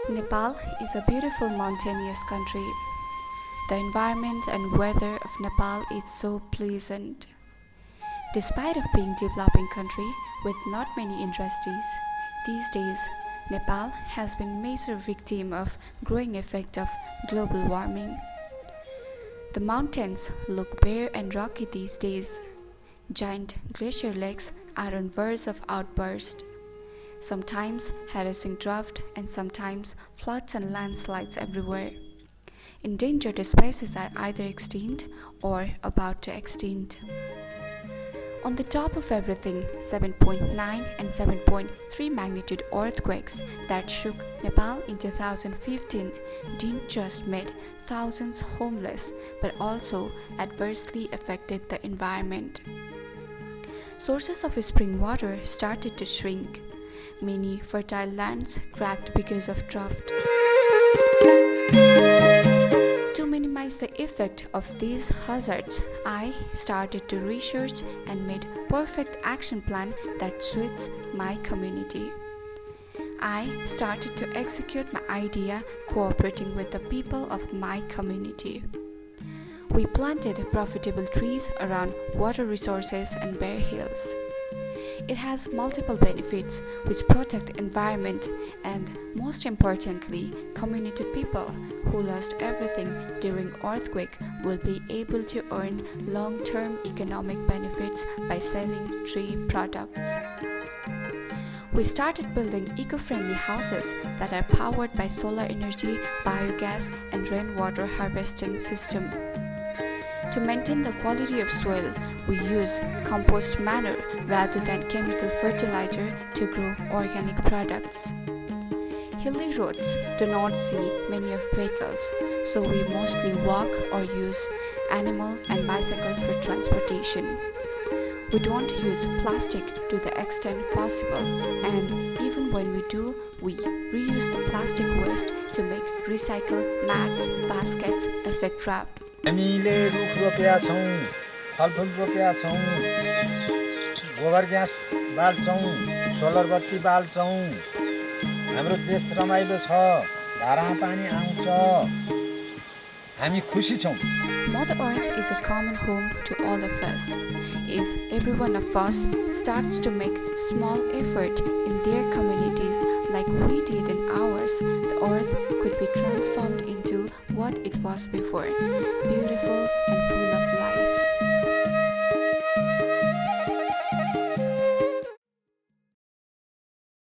Nepal is a beautiful mountainous country. The environment and weather of Nepal is so pleasant. Despite of being developing country with not many industries, these days Nepal has been major victim of growing effect of global warming. The mountains look bare and rocky these days. Giant glacier lakes are on verge of outburst. Sometimes harassing drought and sometimes floods and landslides everywhere. Endangered species are either extinct or about to extinct. On the top of everything, 7.9 and 7.3 magnitude earthquakes that shook Nepal in 2015 didn't just made thousands homeless but also adversely affected the environment. Sources of spring water started to shrink. Many fertile lands cracked because of drought. To minimize the effect of these hazards, I started to research and made perfect action plan that suits my community. I started to execute my idea cooperating with the people of my community. We planted profitable trees around water resources and bare hills. It has multiple benefits which protect environment and most importantly, community people who lost everything during earthquake will be able to earn long-term economic benefits by selling tree products. We started building eco-friendly houses that are powered by solar energy, biogas and rainwater harvesting system. To maintain the quality of soil, we use compost manure rather than chemical fertilizer to grow organic products. Hilly roads do not see many of vehicles, so we mostly walk or use animal and bicycle for transportation. We don't use plastic to the extent possible, and even when we do, we reuse the plastic waste to make recycle mats, baskets, etc. हामीले रुख रोपेका छौं, फलफुल रोपेका छौं, गोबर gas बाल्छौं, solar बत्ती बाल्छौं। हाम्रो देश रमाइलो छ, धारामा पानी आउँछ। हामी खुसी छौं। Mother Earth is a common home to all of us. If every one of us starts to make small effort in their communities like we did in ours, the earth could be transformed into what it was before, beautiful and full of life.